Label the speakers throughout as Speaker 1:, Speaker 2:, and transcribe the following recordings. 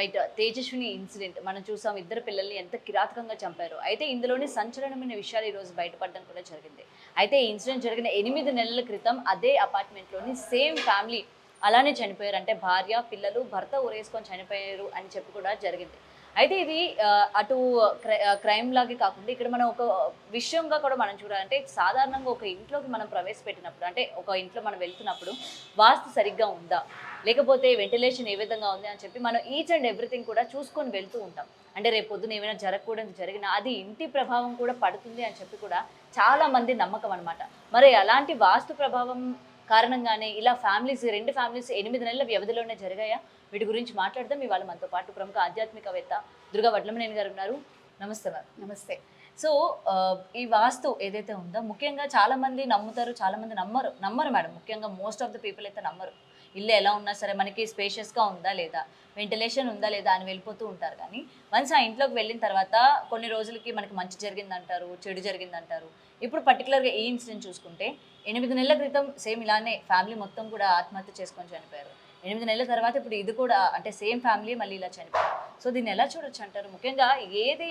Speaker 1: Right. Tejaswini incident మనం చూసాం. ఇద్దరు పిల్లల్ని ఎంత కిరాతకంగా చంపారు. అయితే ఇందులోని సంచలనమైన విషయాలు ఈరోజు బయటపడడం కూడా జరిగింది. అయితే ఈ ఇన్సిడెంట్ జరిగిన 8 నెలల క్రితం అదే అపార్ట్మెంట్‌లోని సేమ్ ఫ్యామిలీ అలానే చనిపోయారు. అంటే భార్య, పిల్లలు, భర్త ఉరేసుకొని చనిపోయారు అని చెప్పి కూడా జరిగింది. అయితే ఇది అటు క్రైమ్ లాగే కాకుండా ఇక్కడ మనం ఒక విషయంగా కూడా మనం చూడాలంటే సాధారణంగా ఒక ఇంట్లోకి మనం ప్రవేశపెట్టినప్పుడు అంటే ఒక ఇంట్లో మనం వెళ్తున్నప్పుడు వాస్తు సరిగ్గా ఉందా? లేకపోతే వెంటిలేషన్ ఏ విధంగా ఉంది అని చెప్పి మనం ఈచ్ అండ్ ఎవ్రీథింగ్ కూడా చూసుకొని వెళ్తూ ఉంటాం. అంటే రేపు పొద్దున ఏమైనా జరగకూడదు జరిగినా అది ఇంటి ప్రభావం కూడా పడుతుంది అని చెప్పి కూడా చాలా మంది నమ్మకం అనమాట. మరి అలాంటి వాస్తు ప్రభావం కారణంగానే ఇలా ఫ్యామిలీస్ 2 ఫ్యామిలీస్ 8 నెలల వ్యవధిలోనే జరిగాయా? వీటి గురించి మాట్లాడదాం. ఇవాళ మనతో పాటు ప్రముఖ ఆధ్యాత్మికవేత్త దుర్గా వడ్లమనేని గారు ఉన్నారు. నమస్తే మ్యామ్.
Speaker 2: నమస్తే.
Speaker 1: సో ఈ వాస్తు ఏదైతే ఉందో ముఖ్యంగా చాలా మంది నమ్ముతారు, చాలా మంది నమ్మరు మేడం. ముఖ్యంగా మోస్ట్ ఆఫ్ ద పీపుల్ అయితే నమ్మరు. ఇల్లు ఎలా ఉన్నా సరే మనకి స్పేషియస్గా ఉందా లేదా, వెంటిలేషన్ ఉందా లేదా అని వెళ్ళిపోతూ ఉంటారు. కానీ వన్స్ ఆ ఇంట్లోకి వెళ్ళిన తర్వాత కొన్ని రోజులకి మనకి మంచి జరిగిందంటారు, చెడు జరిగిందంటారు. ఇప్పుడు పర్టికులర్గా ఈ ఇన్సిడెంట్ చూసుకుంటే 8 నెలల క్రితం సేమ్ ఇలానే ఫ్యామిలీ మొత్తం కూడా ఆత్మహత్య చేసుకొని చనిపోయారు. 8 నెలల తర్వాత ఇప్పుడు ఇది కూడా అంటే సేమ్ ఫ్యామిలీ మళ్ళీ ఇలా చనిపోయారు. సో దీన్ని ఎలా చూడొచ్చు అంటారు? ముఖ్యంగా ఏది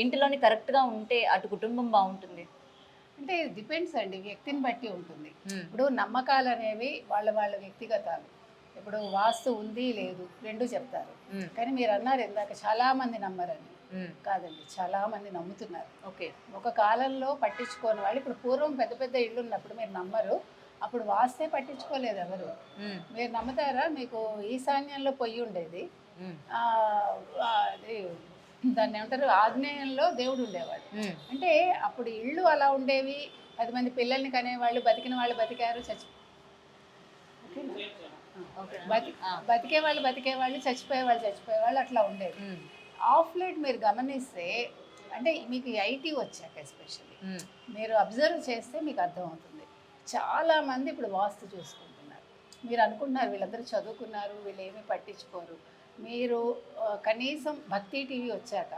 Speaker 1: ఇంటిలోని కరెక్ట్గా ఉంటే అటు కుటుంబం బాగుంటుంది?
Speaker 2: అంటే డిపెండ్స్ అండి, వ్యక్తిని బట్టి ఉంటుంది. ఇప్పుడు నమ్మకాలు అనేవి వాళ్ళ వాళ్ళ వ్యక్తిగతాలు. ఇప్పుడు వాస్తు ఉంది లేదు రెండు చెప్తారు. కానీ మీరు అన్నారు ఇందాక చాలా మంది నమ్మరని. కాదండి, చాలా మంది నమ్ముతున్నారు.
Speaker 1: ఓకే.
Speaker 2: ఒక కాలంలో పట్టించుకోని వాళ్ళు ఇప్పుడు పూర్వం పెద్ద పెద్ద ఇళ్ళు ఉన్నప్పుడు మీరు నమ్మరు, అప్పుడు వాస్తే పట్టించుకోలేదు ఎవరు. మీరు నమ్ముతారా? మీకు ఈశాన్యంలో పొయ్యి ఉండేది, అది దాన్ని ఏమంటారు, ఆగ్నేయంలో దేవుడు ఉండేవాడు. అంటే అప్పుడు ఇళ్ళు అలా ఉండేవి. 10 మంది పిల్లల్ని కనేవాళ్ళు, బతికిన వాళ్ళు బతికారు, బతికేవాళ్ళు చచ్చిపోయేవాళ్ళు అట్లా ఉండేది. ఆఫ్ లైట్ మీరు గమనిస్తే అంటే మీకు ఐటీ వచ్చాక ఎస్పెషల్లీ మీరు అబ్జర్వ్ చేస్తే మీకు అర్థమవుతుంది. చాలామంది ఇప్పుడు వాస్తు చూసుకుంటున్నారు. మీరు అనుకుంటున్నారు వీళ్ళందరూ చదువుకున్నారు, వీళ్ళు ఏమీ పట్టించుకోరు. మీరు కనీసం భక్తి టీవీ వచ్చాక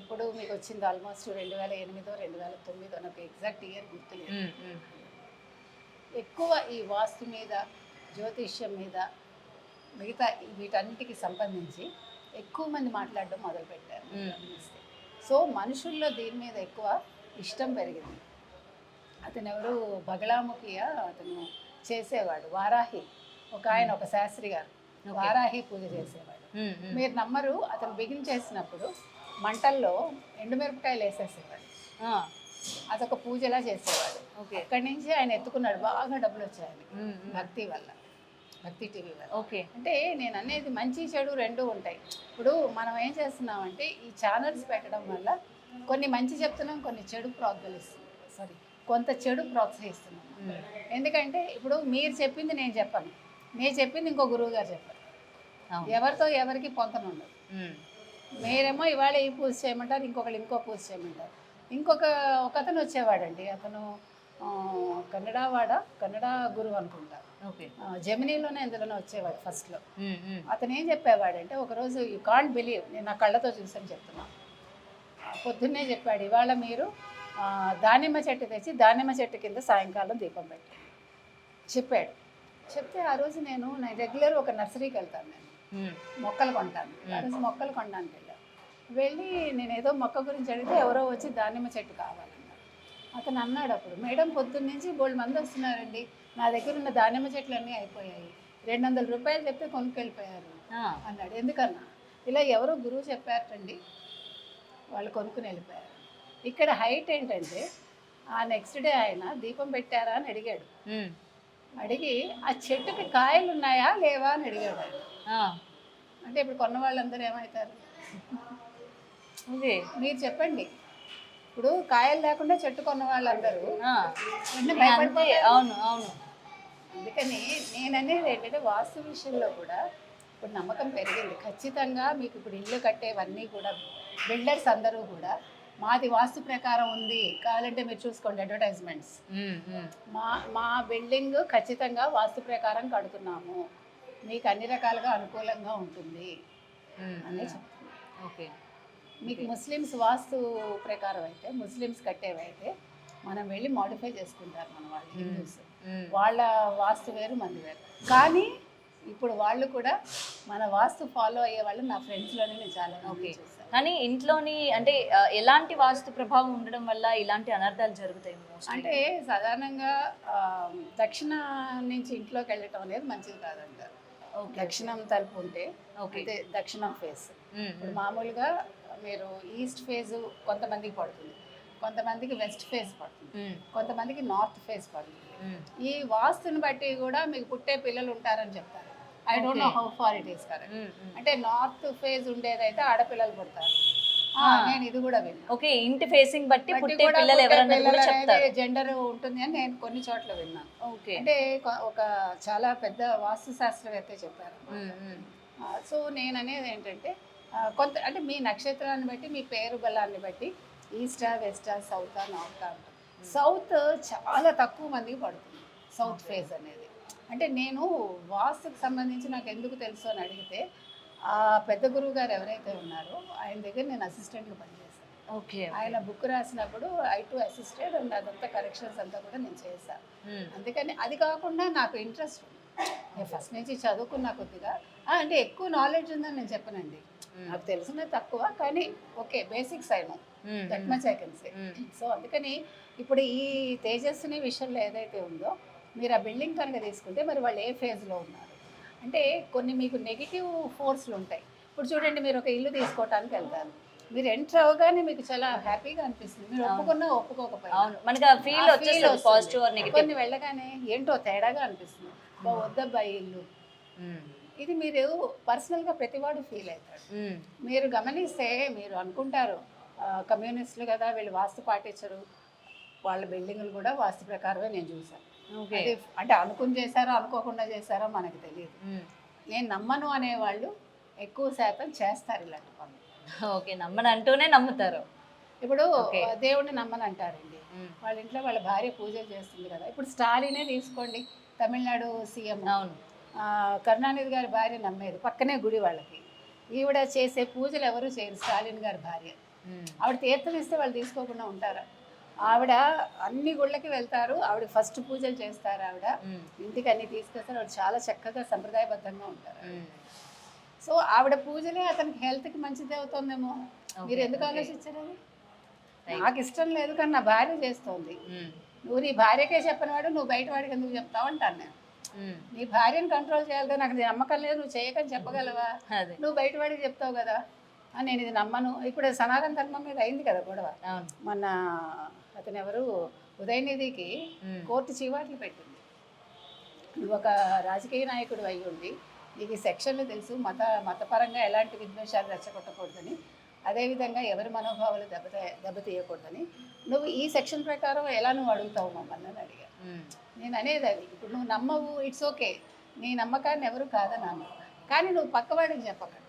Speaker 2: ఇప్పుడు మీకు వచ్చింది ఆల్మోస్ట్ 2008 2009 నాకు ఎగ్జాక్ట్ ఇయర్ గుర్తులేదు. ఎక్కువ ఈ వాస్తు మీద, జ్యోతిష్యం మీద, మిగతా వీటన్నిటికి సంబంధించి ఎక్కువ మంది మాట్లాడడం మొదలుపెట్టారు. సో మనుషుల్లో దీని మీద ఎక్కువ ఇష్టం పెరిగింది. అతను ఎవరు, బగళాముఖియ అతను చేసేవాడు, వారాహి ఒక ఆయన, ఒక శాస్త్రి గారు వారాహి పూజ చేసేవాడు. మీరు నమ్మరు, అతను బిగిన్ చేసినప్పుడు మంటల్లో ఎండుమిరపకాయలు వేసేసేవాడు. అదొక పూజలా చేసేవాడు. అక్కడి నుంచి ఆయన ఎత్తుకున్నాడు, బాగా డబ్బులు వచ్చాయని భక్తి వల్ల, భక్తి టీవీ వల్ల.
Speaker 1: ఓకే.
Speaker 2: అంటే నేను అనేది మంచి చెడు రెండూ ఉంటాయి. ఇప్పుడు మనం ఏం చేస్తున్నామంటే ఈ ఛానల్స్ పెట్టడం వల్ల కొన్ని మంచి చెప్తున్నాం, కొన్ని చెడు కొంత చెడు ప్రోత్సహిస్తున్నాం. ఎందుకంటే ఇప్పుడు మీరు చెప్పింది నేను చెప్పను, నేను చెప్పింది ఇంకో గురువు గారు చెప్పారు. ఎవరితో ఎవరికి పొంతన ఉండదు. మీరేమో ఇవాళ ఈ పూజ చేయమంటారు, ఇంకొకళ్ళు ఇంకో పూజ చేయమంటారు. ఒకతను వచ్చేవాడండి, అతను కన్నడ గురువు అనుకుంటా, జెమినీలోనే ఎందులోనే వచ్చేవాడు ఫస్ట్లో. అతను ఏం చెప్పేవాడంటే ఒకరోజు యూ కాంట్ బిలీవ్, నేను నా కళ్ళతో చూసాను చెప్తున్నాను. పొద్దున్నే చెప్పాడు, ఇవాళ మీరు దానిమ్మ చెట్టు తెచ్చి దానిమ్మ చెట్టు కింద సాయంకాలం దీపం పెట్టాడు చెప్పాడు. చెప్తే ఆ రోజు నేను రెగ్యులర్ ఒక నర్సరీకి వెళ్తాను, నేను మొక్కలు కొంటాను. ఆ రోజు మొక్కలు కొనడానికి వెళ్ళి నేను ఏదో మొక్క గురించి అడిగితే ఎవరో వచ్చి దానిమ్మ చెట్టు కావాలన్నారు. అతను అన్నాడు అప్పుడు, మేడం పొద్దున్న నుంచి బోల్డ్ మంది వస్తున్నారండి, నా దగ్గర ఉన్న దానిమ్మ చెట్లు అన్నీ అయిపోయాయి, 200 రూపాయలు చెప్తే కొనుక్కెళ్ళిపోయారు అన్నాడు. ఎందుకన్నా, ఇలా ఎవరో గురువు చెప్పారటండి, వాళ్ళు కొనుక్కుని వెళ్ళిపోయారు. ఇక్కడ హైట్ ఏంటంటే ఆ నెక్స్ట్ డే ఆయన దీపం పెట్టారా అని అడిగాడు. అడిగి ఆ చెట్టుకి కాయలు ఉన్నాయా లేవా అని అడిగాడు ఆయన. అంటే ఇప్పుడు కొన్న వాళ్ళందరూ ఏమవుతారు? మీరు చెప్పండి. ఇప్పుడు కాయలు లేకుండా చెట్టు కొన్న వాళ్ళందరూ
Speaker 1: అవును అవును.
Speaker 2: అందుకని నేననేది ఏంటంటే వాస్తు విషయంలో కూడా ఇప్పుడు నమ్మకం పెరిగింది. ఖచ్చితంగా మీకు ఇప్పుడు ఇల్లు కట్టేవన్నీ కూడా బిల్డర్స్ అందరూ కూడా మాది వాస్తు ప్రకారం ఉంది, కావాలంటే మీరు చూసుకోండి అడ్వర్టైజ్మెంట్స్, మా బిల్డింగ్ ఖచ్చితంగా వాస్తు ప్రకారం కడుతున్నాము, మీకు అన్ని రకాలుగా అనుకూలంగా ఉంటుంది అని చెప్తుంది.
Speaker 1: ఓకే.
Speaker 2: మీకు ముస్లిమ్స్ వాస్తు ప్రకారం అయితే, ముస్లిమ్స్ కట్టేవైతే మనం వెళ్ళి మోడిఫై చేసుకుంటారు మన వాళ్ళు, హిందూస్ వాళ్ళ వాస్తు వేరు మంది వేరు. కానీ ఇప్పుడు వాళ్ళు కూడా మన వాస్తు ఫాలో అయ్యే వాళ్ళు నా ఫ్రెండ్స్లోనే నేను చాలా
Speaker 1: ఓకే.
Speaker 2: చూసాను.
Speaker 1: కానీ ఇంట్లోని అంటే ఎలాంటి వాస్తు ప్రభావం ఉండడం వల్ల ఇలాంటి అనర్థాలు జరుగుతాయి mostly?
Speaker 2: అంటే సాధారణంగా దక్షిణ నుంచి ఇంట్లోకి వెళ్ళటం అనేది మంచిది కాదంటారు.
Speaker 1: ఓకే.
Speaker 2: దక్షిణం తలుపు ఉంటే
Speaker 1: ఓకే.
Speaker 2: అంటే దక్షిణం ఫేస్.
Speaker 1: మ్మ్.
Speaker 2: ఇప్పుడు మామూలుగా మీరు ఈస్ట్ ఫేజ్ కొంతమందికి పడుతుంది, కొంతమందికి వెస్ట్ ఫేస్ పడుతుంది,
Speaker 1: మ్మ్.
Speaker 2: కొంతమందికి నార్త్ ఫేస్ పడుతుంది.
Speaker 1: మ్మ్.
Speaker 2: ఈ వాస్తుని బట్టి కూడా మీకు పుట్టే పిల్లలు ఉంటారని చెప్తారు. I don't know
Speaker 1: Okay.
Speaker 2: How far it is correct.
Speaker 1: Hmm. Hmm.
Speaker 2: అంటే నార్త్ ఫేజ్ ఉండేదైతే ఆడపిల్లలు పుడతారు. నేను ఇది కూడా విన్నాను.
Speaker 1: ఓకే, ఇంటి ఫేసింగ్ బట్టి పుట్టే పిల్లలు ఎవరన్నా కూడా చెప్తారు.
Speaker 2: జెండర్ ఉంటుంది అని నేను కొన్ని చోట్ల విన్నాను.
Speaker 1: ఓకే.
Speaker 2: అంటే ఒక చాలా పెద్ద వాస్తు శాస్త్రవేత్త చెప్పారు.
Speaker 1: మ్మ్. మ్మ్.
Speaker 2: సో నేను అనేది ఏంటంటే కొంత అంటే మీ నక్షత్రాన్ని బట్టి మీ పేరు బలాన్ని బట్టి ఈస్టా వెస్టా సౌతా నార్తా ఉంటుంది. సౌత్ చాలా తక్కువ మందికి పడుతుంది సౌత్ ఫేజ్ అనేది. అంటే నేను వాస్తుకు సంబంధించి నాకు ఎందుకు తెలుసు అని అడిగితే ఆ పెద్ద గురువు గారు ఎవరైతే ఉన్నారో ఆయన దగ్గర నేను అసిస్టెంట్గా పనిచేశాను.
Speaker 1: ఓకే.
Speaker 2: ఆయన బుక్ రాసినప్పుడు ఐ టు అసిస్టెడ్ అండ్ అదంతా కరెక్షన్స్ అంతా కూడా నేను చేశాను.
Speaker 1: మ్మ్.
Speaker 2: అందుకని అది కాకుండా నాకు ఇంట్రెస్ట్ ఉంది. నేను ఫస్ట్ నుంచి చదువుకున్నా కొద్దిగా అంటే ఎక్కువ నాలెడ్జ్ ఉందని నేను చెప్పనండి. నాకు తెలిసినది తక్కువ, కానీ ఓకే బేసిక్స్ అయినా
Speaker 1: మ్మ్.
Speaker 2: That much I can say.
Speaker 1: Hmm.
Speaker 2: So అందుకని ఇప్పుడు ఈ తేజస్విని విషయంలో ఏదైతే ఉందో మీరు ఆ బిల్డింగ్ కనుక తీసుకుంటే మరి వాళ్ళు ఏ ఫేజ్లో ఉన్నారు అంటే కొన్ని మీకు నెగిటివ్ ఫోర్స్లు ఉంటాయి. ఇప్పుడు చూడండి, మీరు ఒక ఇల్లు తీసుకోవటానికి వెళ్తారు, మీరు ఎంటర్ అవగానే మీకు చాలా హ్యాపీగా అనిపిస్తుంది, మీరు ఒప్పుకున్నా ఒప్పుకోకపోయినా.
Speaker 1: అవును, మనకి ఆ ఫీల్ వచ్చేస్తుంది, పాజిటివ్ ఆర్ నెగటివ్.
Speaker 2: కొన్ని వెళ్ళగానే ఏంటో తేడాగా అనిపిస్తుంది, వద్దబ్బా ఈ ఇల్లు. ఇది మీరు పర్సనల్గా ప్రతివాడు ఫీల్ అవుతాడు. మీరు గమనిస్తే మీరు అనుకుంటారు కమ్యూనిస్టులు కదా వీళ్ళు వాస్తు పాటించరు, వాళ్ళ బిల్డింగులు కూడా వాస్తు ప్రకారమే నేను చూసాను. అది అంటే అనుకుని చేశారో అనుకోకుండా చేశారో మనకు తెలియదు. నేను నమ్మను అనేవాళ్ళు ఎక్కువ శాతం చేస్తారు ఇలాంటి పనులు.
Speaker 1: ఓకే, నమ్మని అంటూనే నమ్ముతారు.
Speaker 2: ఇప్పుడు దేవుడిని నమ్మని అంటారండి, వాళ్ళ ఇంట్లో వాళ్ళ భార్య పూజలు చేస్తుంది కదా. ఇప్పుడు స్టాలినే తీసుకోండి, తమిళనాడు సీఎం.
Speaker 1: అవును.
Speaker 2: కరుణానిధి గారి భార్య నమ్మేది, పక్కనే గుడి వాళ్ళకి. ఈవిడ చేసే పూజలు ఎవరు చేయరు, స్టాలిన్ గారి భార్య. ఆవిడ తీర్థం ఇస్తే వాళ్ళు తీసుకోకుండా ఉంటారా? ఆవిడ అన్ని గుళ్ళకి వెళ్తారు, ఆవిడ ఫస్ట్ పూజలు చేస్తారు, ఆవిడ ఇంటికి అన్ని తీసుకొస్తారు, ఆవిడ చాలా చక్కగా సంప్రదాయబద్ధంగా ఉంటారు. సో ఆవిడ పూజలే అతనికి హెల్త్కి మంచిది అవుతుందేమో. మీరు ఎందుకు ఆలోచించారు? నాకు ఇష్టం లేదు కానీ నా భార్య చేస్తోంది. నువ్వు నీ భార్యకే చెప్పినవాడు నువ్వు బయట వాడికి ఎందుకు చెప్తావు అంటాను నేను. నీ భార్యను కంట్రోల్ చేయాలి కదా, నాకు నమ్మకం లేదు, నువ్వు చేయకని చెప్పగలవా? నువ్వు బయట వాడికి చెప్తావు కదా అని నేను ఇది నమ్మను. ఇప్పుడు సనాతన ధర్మం మీద అయింది కదా గొడవ. మన అతను ఎవరు ఉదయనిధికి కోర్టు చీవాట్లు పెట్టింది. నువ్వు ఒక రాజకీయ నాయకుడు అయి ఉండి నీకు ఈ సెక్షన్లు తెలుసు, మతపరంగా ఎలాంటి విద్వేషాలు రెచ్చగొట్టకూడదని, అదేవిధంగా ఎవరి మనోభావాలు దెబ్బతీయకూడదని నువ్వు ఈ సెక్షన్ ప్రకారం ఎలా నువ్వు అడుగుతావు మమ్మల్ని అని అడిగా. నేను అనేది అది, ఇప్పుడు నువ్వు నమ్మవు, ఇట్స్ ఓకే, నీ నమ్మకాన్ని ఎవరు కాదన్నాను, కానీ నువ్వు పక్కవాడికి చెప్పకండి.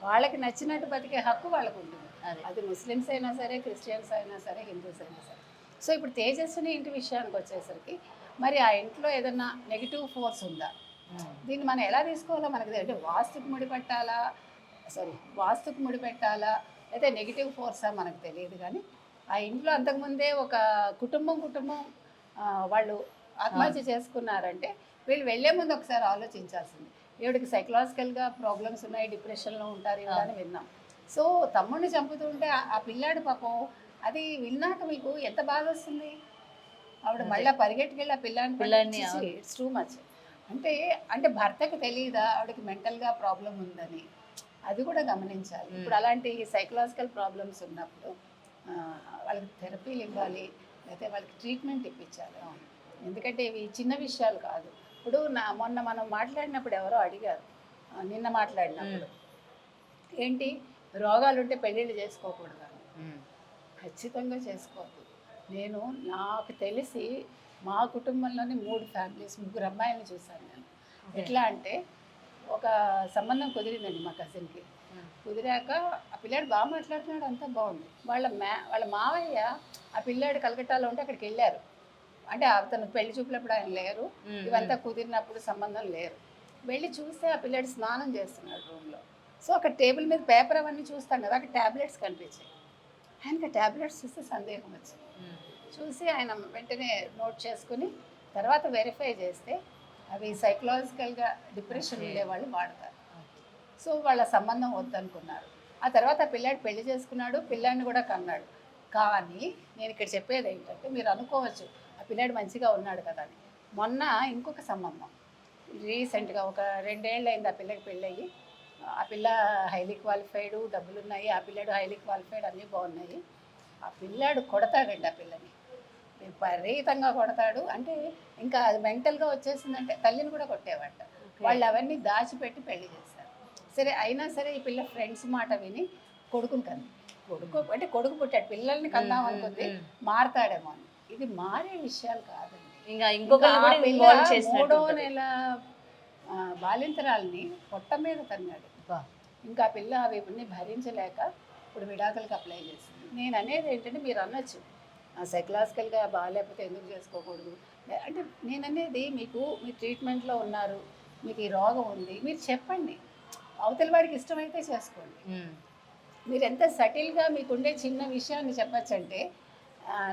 Speaker 2: వాళ్ళకి నచ్చినట్టు బతికే హక్కు వాళ్ళకు ఉంటుంది. అది ముస్లిమ్స్ అయినా సరే, క్రిస్టియన్స్ అయినా సరే, హిందూస్ అయినా సరే. సో ఇప్పుడు తేజస్విని ఇంటి విషయానికి వచ్చేసరికి మరి ఆ ఇంట్లో ఏదన్నా నెగిటివ్ ఫోర్స్ ఉందా, దీన్ని మనం ఎలా తీసుకోవాలో మనకి అంటే వాస్తుకు ముడిపెట్టాలా లేదా నెగిటివ్ ఫోర్సా మనకు తెలియదు. కానీ ఆ ఇంట్లో అంతకుముందే ఒక కుటుంబం వాళ్ళు ఆత్మహత్య చేసుకున్నారంటే వీళ్ళు వెళ్ళే ముందు ఒకసారి ఆలోచించాల్సింది. ఈవిడికి సైకలాజికల్గా ప్రాబ్లమ్స్ ఉన్నాయి, డిప్రెషన్లో ఉంటారు ఇవన్నీ విన్నాం. సో తమ్ముడిని చంపుతుంటే ఆ పిల్లాడు పాపం అది విన్నాక మీకు ఎంత బాధ వస్తుంది. ఆవిడ మళ్ళీ పరిగెట్టుకెళ్ళి ఆ పిల్లాడిని ఇట్స్ టూ మచ్. అంటే భర్తకి తెలియదా ఆవిడకి మెంటల్గా ప్రాబ్లం ఉందని? అది కూడా గమనించాలి. ఇప్పుడు అలాంటి సైకలాజికల్ ప్రాబ్లమ్స్ ఉన్నప్పుడు వాళ్ళకి థెరపీలు ఇవ్వాలి, లేకపోతే వాళ్ళకి ట్రీట్మెంట్ ఇప్పించాలి. ఎందుకంటే ఇవి చిన్న విషయాలు కాదు. ఇప్పుడు మొన్న మనం మాట్లాడినప్పుడు ఎవరో అడిగారు, నిన్న మాట్లాడినప్పుడు ఏంటి రోగాలు ఉంటే పెళ్ళిళ్ళు చేసుకోకూడదు. ఖచ్చితంగా చేసుకోవద్దు. నాకు తెలిసి మా కుటుంబంలోని 3 ఫ్యామిలీస్ 3 అమ్మాయిలను చూశాను నేను. ఎట్లా అంటే ఒక సంబంధం కుదిరిందండి మా కజిన్కి. కుదిరాక ఆ పిల్లాడు బాగా మాట్లాడుతున్నాడు, అంతా బాగుంది. వాళ్ళ మావయ్య ఆ పిల్లాడు కలకట్టాలో ఉంటే అక్కడికి వెళ్ళారు. అంటే అతను పెళ్లి చూపులప్పుడు ఆయన లేరు, ఇవంతా కుదిరినప్పుడు సంబంధం లేరు. వెళ్ళి చూస్తే ఆ పిల్లాడు స్నానం చేస్తున్నాడు రూమ్లో. సో అక్కడ టేబుల్ మీద పేపర్ అవన్నీ చూస్తాం కదా, అక్కడ ట్యాబ్లెట్స్ కనిపించాయి. ఆయనకి ట్యాబ్లెట్స్ చూస్తే సందేహం వచ్చింది. చూసి ఆయన వెంటనే నోట్ చేసుకుని తర్వాత వెరిఫై చేస్తే అవి సైకలాజికల్గా డిప్రెషన్ ఉండేవాళ్ళు వాడతారు. సో వాళ్ళ సంబంధం వద్దనుకున్నారు. ఆ తర్వాత ఆ పిల్లాడు పెళ్లి చేసుకున్నాడు, పిల్లాడిని కూడా కన్నాడు. కానీ నేను ఇక్కడ చెప్పేది ఏంటంటే, మీరు అనుకోవచ్చు ఆ పిల్లాడు మంచిగా ఉన్నాడు కదా అని. మొన్న ఇంకొక సంబంధం రీసెంట్గా ఒక 2 ఏళ్ళు అయింది ఆ పిల్లకి పెళ్ళయ్యి. ఆ పిల్ల హైలీ క్వాలిఫైడ్, డబ్బులున్నాయి, ఆ పిల్లాడు హైలీ క్వాలిఫైడ్, అన్నీ బాగున్నాయి. ఆ పిల్లాడు కొడతాడండి ఆ పిల్లని, విపరీతంగా కొడతాడు. అంటే ఇంకా అది మెంటల్గా వచ్చేసిందంటే తల్లిని కూడా కొట్టేవాట. వాళ్ళు అవన్నీ దాచిపెట్టి పెళ్లి చేశారు. సరే అయినా సరే ఈ పిల్ల ఫ్రెండ్స్ మాట విని కొడుకుని కంది. కొడుకు పుట్టాడు, పిల్లల్ని కందాం అనుకుంది మారతాడేమో అని. ఇది మారే విషయాలు కాదండి.
Speaker 1: ఇంకా ఇంకొకరు కూడా ఇన్వాల్వ్ చేసినట్టు
Speaker 2: 3వ నెల బాలింతరాల్ని పొట్ట మీద తన్నాడు. ఇంకా ఆ పిల్ల అవివన్నీ భరించలేక ఇప్పుడు విడాకులకు అప్లై చేసింది. నేను అనేది ఏంటంటే, మీరు అనొచ్చు సైకలాజికల్గా బాగాలేకపోతే ఎందుకు చేసుకోకూడదు అంటే, నేను అనేది మీకు మీ ట్రీట్మెంట్లో ఉన్నారు, మీకు ఈ రోగం ఉంది, మీరు చెప్పండి. అవతల వాడికి ఇష్టమైతే చేసుకోండి. మీరు ఎంత సటిల్గా మీకుండే చిన్న విషయాన్ని చెప్పచ్చంటే,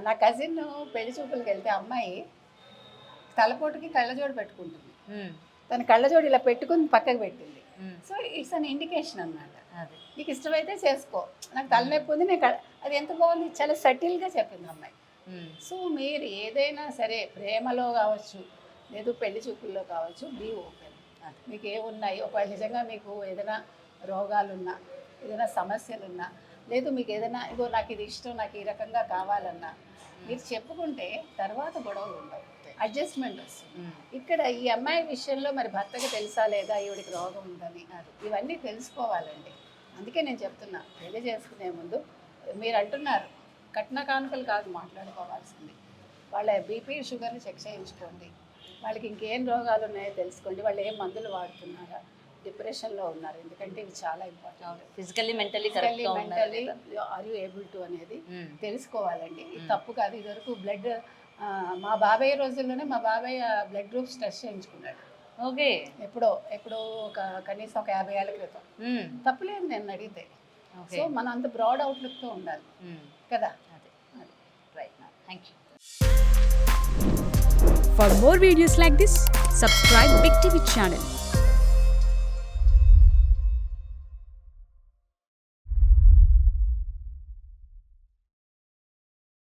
Speaker 2: నా కజిన్ పెళ్లి చూపులకు వెళ్తే అమ్మాయి తలపోటుకి కళ్ళజోడు పెట్టుకుంటుంది. తన కళ్ళజోడు ఇలా పెట్టుకుని పక్కకు పెట్టింది. సో ఇట్స్ అన్ ఇండికేషన్ అన్నమాట. నీకు ఇష్టమైతే చేసుకో, నాకు తలనొప్పి ఉంది, అది ఎంత బాగుంది, చాలా సటిల్గా చెప్పింది అమ్మాయి. సో మీరు ఏదైనా సరే ప్రేమలో కావచ్చు, లేదు పెళ్లి చూపుల్లో కావచ్చు, బీ ఓపెన్. మీకు ఏమున్నాయి, ఒకవేళ నిజంగా మీకు ఏదైనా రోగాలున్నా, ఏదైనా సమస్యలున్నా, లేదు మీకు ఏదైనా ఇగో నాకు ఇది ఇష్టం, నాకు ఈ రకంగా కావాలన్నా మీరు చెప్పుకుంటే తర్వాత గొడవలు ఉండవు, అడ్జస్ట్మెంట్ వస్తుంది. ఇక్కడ ఈ అమ్మాయి విషయంలో మరి భర్తకి తెలుసా లేదా ఈవిడికి రోగం ఉందని, ఇవన్నీ తెలుసుకోవాలండి. అందుకే నేను చెప్తున్నా, పెళ్లి చేసుకునే ముందు మీరు అంటున్నారు కట్న కానుకలు కాదు మాట్లాడుకోవాల్సింది, వాళ్ళ బీపీ షుగర్ని చెక్ చేయించుకోండి, వాళ్ళకి ఇంకేం రోగాలు ఉన్నాయో తెలుసుకోండి, వాళ్ళు ఏం మందులు వాడుతున్నారా, డిప్రెషన్లో ఉన్నారు, ఎందుకంటే ఇవి చాలా important.
Speaker 1: Physically mentally
Speaker 2: are you able to అనేది తెలుసుకోవాలండి. ఇది తప్పు కాదు. ఇదివరకు బ్లడ్ మా బాబాయ్ రోజుల్లోనే మా బాబాయ్ బ్లడ్ గ్రూప్స్ టెస్ట్ చేయించుకున్నాడు.
Speaker 1: ఓకే, ఎప్పుడో
Speaker 2: ఒక కనీసం ఒక 50 ఏళ్ల క్రితం. తప్పులేదు నేను అడిగితే. సో మనం అంత బ్రాడ్ అవుట్లుక్తో ఉండాలి కదా.
Speaker 1: Right, thank you.
Speaker 3: For more videos like this, subscribe Big TV channel.